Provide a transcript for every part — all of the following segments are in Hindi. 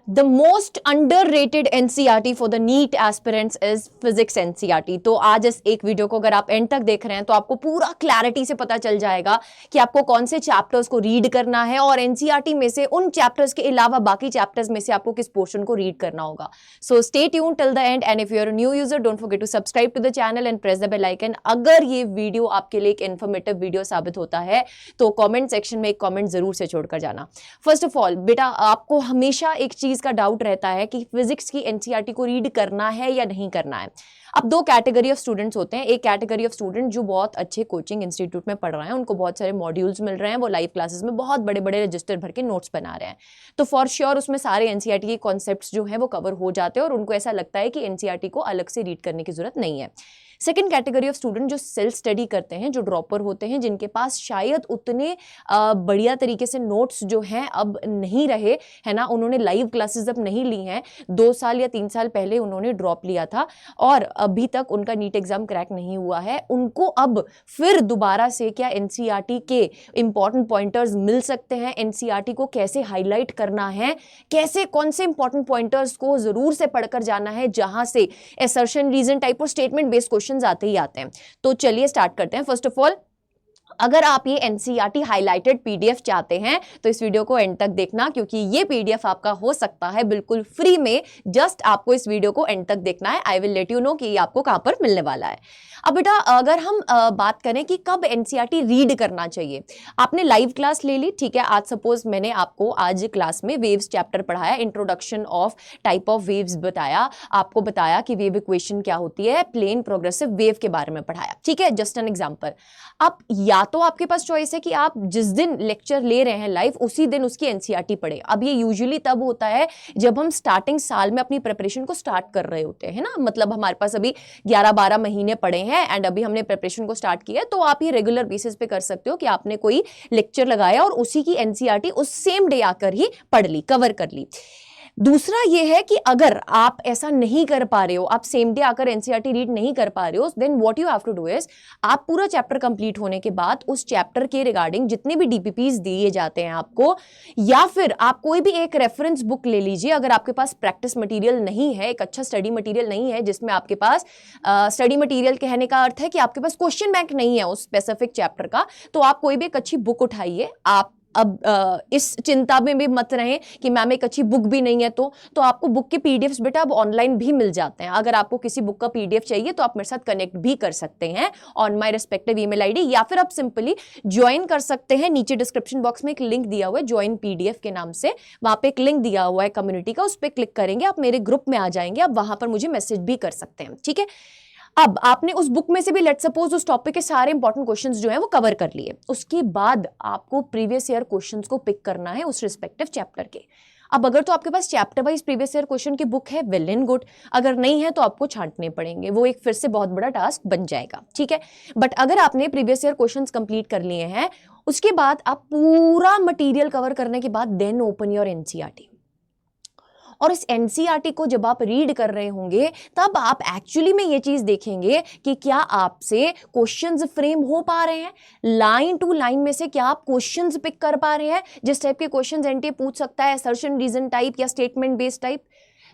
The most underrated NCERT for the NEET aspirants is physics NCERT. तो आज इस एक वीडियो को अगर आप एंड तक देख रहे हैं तो आपको पूरा क्लैरिटी से पता चल जाएगा कि आपको कौन से चैप्टर्स को रीड करना है और एनसीईआरटी में से उन चैप्टर्स के अलावा बाकी चैप्टर्स में से आपको किस पोर्शन को रीड करना होगा। So stay tune till the end and if you are new user don't forget to subscribe to the channel and press the bell icon. अगर ये वीडियो आपके लिए एक इन्फॉर्मेटिव वीडियो साबित होता है तो कमेंट सेक्शन में एक कमेंट जरूर से छोड़कर जाना। फर्स्ट ऑफ ऑल बेटा, आपको हमेशा एक चीज का डाउट रहता है कि फिजिक्स की एनसीईआरटी को रीड करना है या नहीं करना है। अब दो कैटेगरी ऑफ स्टूडेंट्स होते हैं। एक कैटेगरी ऑफ स्टूडेंट जो बहुत अच्छे कोचिंग इंस्टीट्यूट में पढ़ रहे हैं, उनको बहुत सारे मॉड्यूल्स मिल रहे हैं, वो लाइव क्लासेस में बहुत बड़े बड़े रजिस्टर भर के नोट्स बना रहे हैं, तो फॉर श्योर उसमें सारे एनसीईआरटी के कॉन्सेप्ट्स जो हैं वो कवर हो जाते हैं और उनको ऐसा लगता है कि एनसीईआरटी को अलग से रीड करने की जरूरत नहीं है। सेकेंड कैटेगरी ऑफ स्टूडेंट जो सेल्फ स्टडी करते हैं, जो ड्रॉपर होते हैं, जिनके पास शायद उतने बढ़िया तरीके से नोट्स जो हैं अब नहीं रहे, है ना, उन्होंने लाइव क्लासेस अब नहीं ली हैं, 2 साल या 3 साल पहले उन्होंने ड्रॉप लिया था और अभी तक उनका नीट एग्जाम क्रैक नहीं हुआ है, उनको अब फिर दोबारा से क्या एनसीईआरटी के इंपॉर्टेंट पॉइंटर्स मिल सकते हैं, एनसीईआरटी को कैसे हाईलाइट करना है, कैसे कौन से इंपॉर्टेंट पॉइंटर्स को जरूर से पढ़कर जाना है जहां से असर्शन, रीजन टाइप और स्टेटमेंट बेस्ड क्वेश्चंस आते ही आते हैं। तो चलिए स्टार्ट करते हैं। फर्स्ट ऑफ ऑल, अगर आप ये एनसीईआरटी हाइलाइटेड पीडीएफ चाहते हैं तो इस वीडियो को एंड तक देखना, क्योंकि ये पीडीएफ आपका हो सकता है बिल्कुल फ्री में। जस्ट आपको इस वीडियो को एंड तक देखना है। I will let you know कि ये आपको कहां पर मिलने वाला है। अब बेटा, अगर हम बात करें कि कब एनसीईआरटी रीड करना चाहिए, आपने लाइव क्लास ले ली, ठीक है। आज सपोज मैंने आपको आज क्लास में वेव्स चैप्टर पढ़ाया, introduction of type of waves बताया, आपको बताया कि वेव इक्वेशन क्या होती है, प्लेन प्रोग्रेसिव वेव के बारे में पढ़ाया, ठीक है, जस्ट एन एग्जांपल। अब या तो आपके पास चॉइस है कि आप जिस दिन लेक्चर ले रहे हैं लाइव उसी दिन उसकी एनसीईआरटी पढ़े। अब ये यूजुअली तब होता है जब हम स्टार्टिंग साल में अपनी प्रिपरेशन को स्टार्ट कर रहे होते हैं ना, मतलब हमारे पास अभी 11-12 महीने पड़े हैं एंड अभी हमने प्रिपरेशन को स्टार्ट किया है, तो आप ये रेगुलर बेसिस पे कर सकते हो कि आपने कोई लेक्चर लगाया और उसी की एनसीईआरटी उस सेम डे आकर ही पढ़ ली, कवर कर ली। दूसरा ये है कि अगर आप ऐसा नहीं कर पा रहे हो, आप सेम डे आकर एनसीईआरटी रीड नहीं कर पा रहे हो, then what you have to do is, आप पूरा चैप्टर कंप्लीट होने के बाद उस चैप्टर के रिगार्डिंग जितने भी डीपीपीज दिए जाते हैं आपको, या फिर आप कोई भी एक रेफरेंस बुक ले लीजिए। अगर आपके पास प्रैक्टिस मटेरियल नहीं है, एक अच्छा स्टडी मटेरियल नहीं है, जिसमें आपके पास स्टडी मटेरियल कहने का अर्थ है कि आपके पास क्वेश्चन बैंक नहीं है उस स्पेसिफिक चैप्टर का, तो आप कोई भी एक अच्छी बुक उठाइए। आप अब इस चिंता में भी मत रहें कि मैम एक अच्छी बुक भी नहीं है, तो आपको बुक के पीडीएफ्स बेटा अब ऑनलाइन भी मिल जाते हैं। अगर आपको किसी बुक का पीडीएफ चाहिए तो आप मेरे साथ कनेक्ट भी कर सकते हैं on my respective email ID, या फिर आप सिंपली ज्वाइन कर सकते हैं। नीचे डिस्क्रिप्शन बॉक्स में एक लिंक दिया हुआ है ज्वाइन पीडीएफ के नाम से, वहां पे एक लिंक दिया हुआ है कम्युनिटी का, उस पर क्लिक करेंगे आप मेरे ग्रुप में आ जाएंगे, आप वहां पर मुझे मैसेज भी कर सकते हैं, ठीक है। अब आपने उस बुक में से भी लेट सपोज उस टॉपिक के सारे इंपॉर्टेंट क्वेश्चंस जो हैं वो कवर कर लिए, उसके बाद आपको प्रीवियस ईयर क्वेश्चंस को पिक करना है उस रिस्पेक्टिव चैप्टर के। अब अगर तो आपके पास chapter wise previous year question की बुक है, वेल एंड गुड, अगर नहीं है तो आपको छांटने पड़ेंगे, वो एक फिर से बहुत बड़ा टास्क बन जाएगा, ठीक है। बट अगर आपने प्रीवियस ईयर क्वेश्चंस कंप्लीट कर लिए हैं, उसके बाद आप पूरा मटीरियल कवर करने के बाद देन ओपन योर एनसीईआरटी, और इस एनसीईआरटी को जब आप रीड कर रहे होंगे तब आप एक्चुअली में ये चीज देखेंगे कि क्या आपसे क्वेश्चंस फ्रेम हो पा रहे हैं, लाइन टू लाइन में से क्या आप क्वेश्चंस पिक कर पा रहे हैं, जिस टाइप के क्वेश्चंस एनटीए पूछ सकता है, असर्शन, रीजन टाइप या स्टेटमेंट बेस्ड टाइप।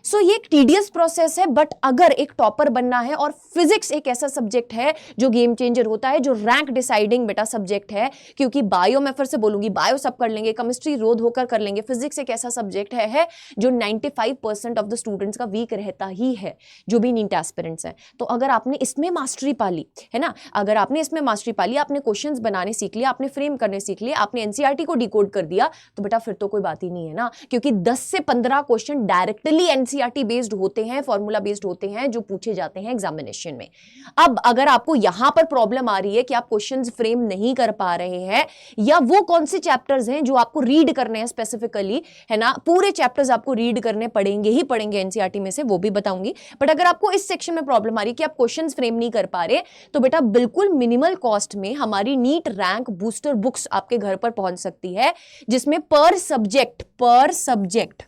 सो ये एक टीडियस प्रोसेस है, बट अगर एक टॉपर बनना है, और फिजिक्स एक ऐसा सब्जेक्ट है जो गेम चेंजर होता है, जो रैंक डिसाइडिंग बेटा सब्जेक्ट है, क्योंकि बायो मैं फिर से बोलूंगी, बायो सब कर लेंगे, केमिस्ट्री रोध होकर कर लेंगे, फिजिक्स एक ऐसा सब्जेक्ट है जो 95% ऑफ द स्टूडेंट्स का वीक रहता ही है, जो भी नीट एस्पिरेंट्स हैं। तो अगर आपने इसमें मास्टरी पा ली है ना, अगर आपने इसमें मास्टरी पा ली, आपने क्वेश्चंस बनाने सीख लिया, आपने फ्रेम करने सीख लिया, आपने एनसीईआरटी को डिकोड कर दिया, तो बेटा फिर तो कोई बात ही नहीं है ना, क्योंकि 10 से 15 क्वेश्चन डायरेक्टली एनसीईआरटी बेस्ड होते हैं, फॉर्मूला बेस्ड होते हैं, जो पूछे जाते हैं एग्जामिनेशन में। अब अगर आपको यहां पर प्रॉब्लम आ रही है कि आप क्वेश्चंस फ्रेम नहीं कर पा रहे हैं, या वो कौन से चैप्टर्स हैं जो आपको रीड करने हैं स्पेसिफिकली, है ना, पूरे चैप्टर्स आपको रीड करने पड़ेंगे ही पड़ेंगे एनसीईआरटी में से, वो भी बताऊंगी। बट अगर आपको इस सेक्शन में प्रॉब्लम आ रही है कि आप क्वेश्चंस फ्रेम नहीं कर पा रहे, तो बेटा बिल्कुल मिनिमल कॉस्ट में हमारी नीट रैंक बूस्टर बुक्स आपके घर पर पहुंच सकती है, जिसमें पर सब्जेक्ट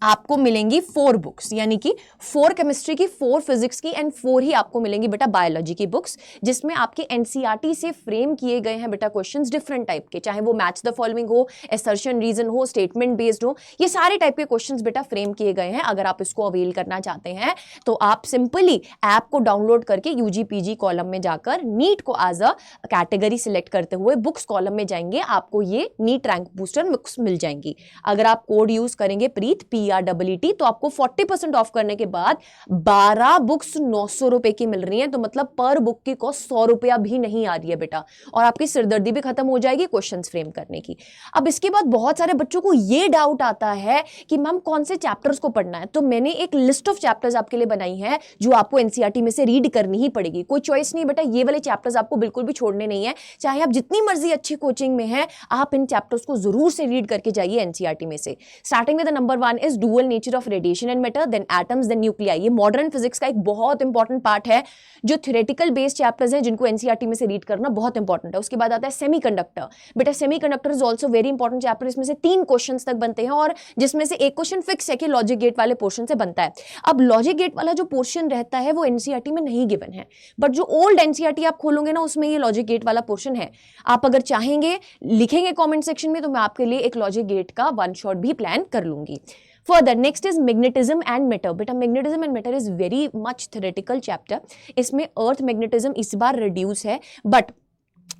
आपको मिलेंगी 4 बुक्स, यानी कि 4 केमिस्ट्री की, 4 फिजिक्स की एंड 4 ही आपको मिलेंगी बेटा बायोलॉजी की बुक्स, जिसमें आपके एनसीईआरटी से फ्रेम किए गए हैं बेटा क्वेश्चंस डिफरेंट टाइप के, चाहे वो मैच द फॉलोइंग हो, असर्शन रीजन हो, स्टेटमेंट बेस्ड हो, ये सारे टाइप के क्वेश्चंस बेटा फ्रेम किए गए हैं। अगर आप इसको अवेल करना चाहते हैं तो आप सिंपली ऐप को डाउनलोड करके यूजी पीजी कॉलम में जाकर नीट को एज अ कैटेगरी सिलेक्ट करते हुए बुक्स कॉलम में जाएंगे, आपको ये नीट रैंक बूस्टर बुक्स मिल जाएंगी। अगर आप कोड यूज करेंगे प्रीत PREET तो आपको 40% ऑफ करने के बाद 12 बुक्स 900 रुपए की मिल रही हैं, तो मतलब पर बुक की कॉस्ट 100 रुपया भी नहीं आ रही है बेटा, और आपकी सिरदर्दी भी खत्म हो जाएगी क्वेश्चंस फ्रेम करने की। अब इसके बाद बहुत सारे बच्चों को ये डाउट आता है कि मैम कौन से चैप्टर्स को पढ़ना है, तो मैंने एक लिस्ट ऑफ चैप्टर्स आपके लिए बनाई है जो आपको एनसीईआरटी में से रीड करनी ही पड़ेगी, कोई चॉइस नहीं बेटा, ये वाले चैप्टर्स आपको बिल्कुल भी छोड़ने नहीं है, चाहे आप जितनी मर्जी अच्छी कोचिंग में हैं, आप इन चैप्टर्स को जरूर से रीड करके जाइए एनसीईआरटी में से। Starting with the number 1 is dual nature of radiation and matter, then atoms, then nuclei. ये मॉडर्न फिजिक्स का एक बहुत इंपॉर्टेंट पार्ट है, जो थ्योरेटिकल बेस्ड चैप्टर्स हैं जिनको एनसीईआरटी में से रीड करना बहुत इंपॉर्टेंट है। उसके बाद आता है सेमीकंडक्टर। बेटा semiconductor is also very important chapter, इसमें से 3 क्वेश्चंस तक बनते हैं और जिसमें से एक क्वेश्चन फिक्स है कि लॉजिक गेट वाले पोर्शन से बनता है। अब लॉजिक गेट वाला जो पोर्शन रहता है वो एनसीईआरटी में नहीं गिवन है, बट जो ओल्ड एनसीईआरटी आप खोलोगे ना उसमें ये लॉजिक गेट वाला पोर्शन है। आप अगर चाहेंगे लिखेंगे कमेंट सेक्शन में, तो मैं आपके लिए एक लॉजिक गेट का वन शॉट भी प्लान कर लूंगी। Further, next is magnetism and matter. बेटा magnetism and matter is very much theoretical chapter. इसमें अर्थ मैग्नेटिज्म इस बार रिड्यूस है, बट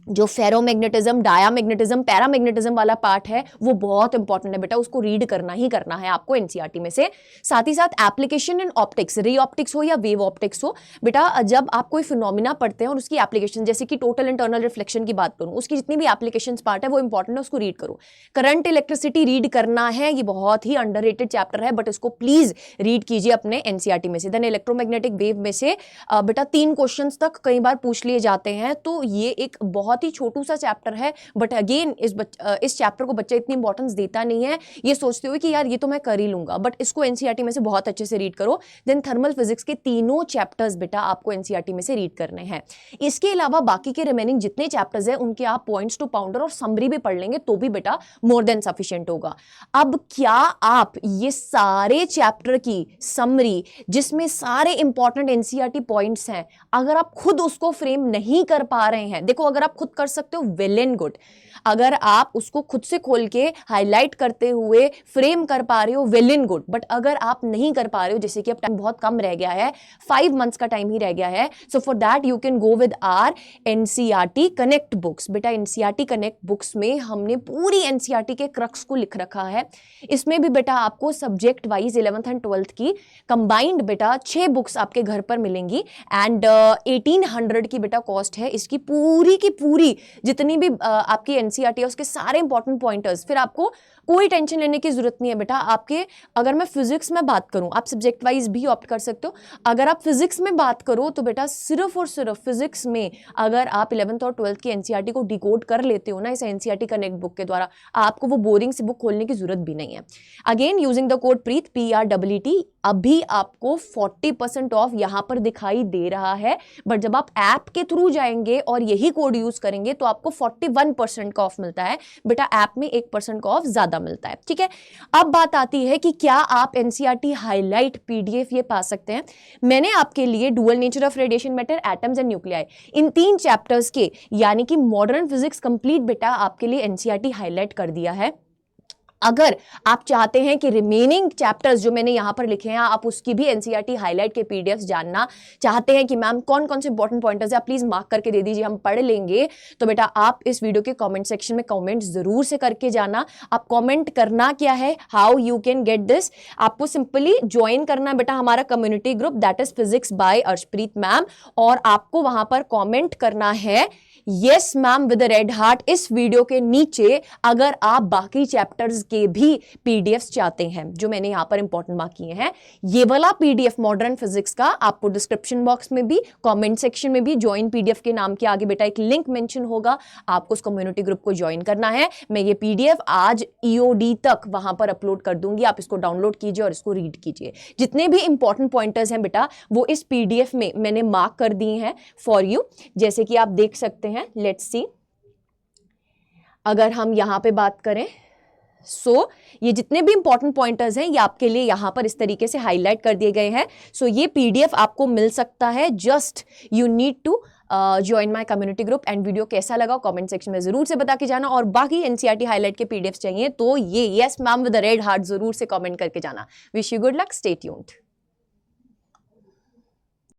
जो फेरोमैग्नेटिज्म, डायामैग्नेटिज्म, पैरामैग्नेटिज्म वाला पार्ट है वो बहुत इंपॉर्टेंट है बेटा, उसको रीड करना ही करना है आपको एनसीईआरटी में से। साथ ही साथ application in optics, ray optics हो या वेव ऑप्टिक्स हो, बेटा जब आप कोई फिनोमिना पढ़ते हैं और उसकी एप्लीकेशन, जैसे कि टोटल इंटरनल रिफ्लेक्शन की बात करूं, उसकी जितनी भी एप्लीकेशन पार्ट है वो इंपॉर्टेंट है, उसको रीड करो। करंट इलेक्ट्रिसिटी रीड करना है, ये बहुत ही अंडररेटेड चैप्टर है, बट इसको प्लीज रीड कीजिए अपने एनसीईआरटी में से। देन इलेक्ट्रोमैग्नेटिक वेव में से बेटा 3 क्वेश्चन तक कई बार पूछ लिए जाते हैं, तो ये एक बहुत ही छोटू सा चैप्टर है, बट अगेन इस चैप्टर को बच्चा इतनी इंपॉर्टेंस देता नहीं है, ये सोचते हुए कि यार ये तो मैं कर ही लूंगा, बट इसको एनसीईआरटी में से बहुत अच्छे से रीड करो। देन थर्मल फिजिक्स के तीनों चैप्टर्स बेटा आपको एनसीईआरटी में से रीड करने हैं। इसके अलावा बाकी के रिमेनिंग जितने चैप्टर्स हैं उनके आप पॉइंट्स टू पाउंडर और समरी भी पढ़ लेंगे तो भी बेटा मोर देन सफिशिएंट होगा। अब क्या आप ये सारे चैप्टर की समरी, जिसमें सारे इंपॉर्टेंट एनसीईआरटी पॉइंट्स हैं, अगर आप खुद उसको फ्रेम नहीं कर पा रहे हैं, देखो अगर आप खुद कर सकते हो वेल एंड गुड, अगर आप उसको खुद से खोल के हाईलाइट करते हुए फ्रेम कर पा रहे हो वेल एंड गुड, बट अगर आप नहीं कर पा रहे हो, जैसे कि अब टाइम बहुत कम रह गया है, 5 मंथ्स का टाइम ही रह गया है, so for that you can go with our NCERT connect books. बेटा एनसीईआरटी कनेक्ट बुक्स में हमने पूरी एनसीईआरटी के क्रक्स को लिख रखा है। इसमें भी बेटा आपको subject wise 11th and 12th की कंबाइंड बेटा 6 बुक्स आपके घर पर मिलेंगी एंड 1800 की बेटा कॉस्ट है इसकी। पूरी की पूरी जितनी भी आपकी एनसीईआरटी है उसके सारे इंपॉर्टेंट पॉइंटर्स, फिर आपको कोई टेंशन लेने की जरूरत नहीं है बेटा। आपके अगर मैं फिजिक्स में बात करूं, आप सब्जेक्ट वाइज भी ऑप्ट कर सकते हो। अगर आप फिजिक्स में बात करो तो बेटा सिर्फ और सिर्फ फिजिक्स में अगर आप 11th और 12th की एनसीईआरटी को डिकोड कर लेते हो ना इस एनसीईआरटी कनेक्ट बुक के द्वारा, आपको वो बोरिंग सी बुक खोलने की जरूरत भी नहीं है। Again using the code Preet PREET, अभी आपको 40% ऑफ यहां पर दिखाई दे रहा है, बट जब आप ऐप के थ्रू जाएंगे और यही कोड यूज करेंगे तो आपको 41% का ऑफ मिलता है बेटा, ऐप में 1% का ऑफ ज्यादा मिलता है। ठीक है, अब बात आती है कि क्या आप एनसीईआरटी हाईलाइट PDF ये पा सकते हैं। मैंने आपके लिए dual nature of radiation matter, atoms and nuclei, in 3 chapters के यानी कि मॉडर्न फिजिक्स कंप्लीट बेटा आपके लिए एनसीईआरटी हाईलाइट कर दिया है। अगर आप चाहते हैं कि रिमेनिंग चैप्टर्स जो मैंने यहां पर लिखे हैं आप उसकी भी एनसीईआरटी हाईलाइट के PDFs जानना चाहते हैं कि मैम कौन कौन से इंपॉर्टेंट पॉइंटर्स है, आप प्लीज मार्क करके दे दीजिए, हम पढ़ लेंगे, तो बेटा आप इस वीडियो के कमेंट सेक्शन में कमेंट जरूर से करके जाना। आप कमेंट करना क्या है, how you can get this, आपको सिंपली ज्वाइन करना है बेटा हमारा community group that is physics bye Arshpreet ma'am, और आपको वहां पर कॉमेंट करना है yes ma'am with red heart इस वीडियो के नीचे अगर आप बाकी चैप्टर्स के भी PDFs चाहते हैं जो मैंने यहां पर इंपॉर्टेंट मार्क किए हैं। ये वाला PDF मॉडर्न फिजिक्स का आपको डिस्क्रिप्शन बॉक्स में भी कमेंट सेक्शन में भी ज्वाइन PDF के नाम के आगे बेटा एक लिंक मेंशन होगा, आपको उस कम्युनिटी ग्रुप को ज्वाइन करना है। मैं ये PDF आज EOD तक वहां पर अपलोड कर दूंगी, आप इसको डाउनलोड कीजिए और इसको रीड कीजिए। जितने भी इंपॉर्टेंट पॉइंटर्स हैं बेटा वो इस PDF में मैंने मार्क कर दिए हैं फॉर यू, जैसे कि आप देख सकते हैं। लेट्स सी, अगर हम यहां पे बात करें सो ये जितने भी इंपॉर्टेंट पॉइंटर्स हैं ये आपके लिए यहां पर इस तरीके से हाईलाइट कर दिए गए हैं. सो ये पीडीएफ आपको मिल सकता है. Just you need to join my community group. And video कैसा लगा कमेंट सेक्शन में जरूर से बता के जाना. और बाकी एनसीईआरटी हाईलाइट के पीडीएफ चाहिए तो ये yes ma'am with the red heart जरूर से कमेंट करके जाना. Wish you good luck. Stay tuned.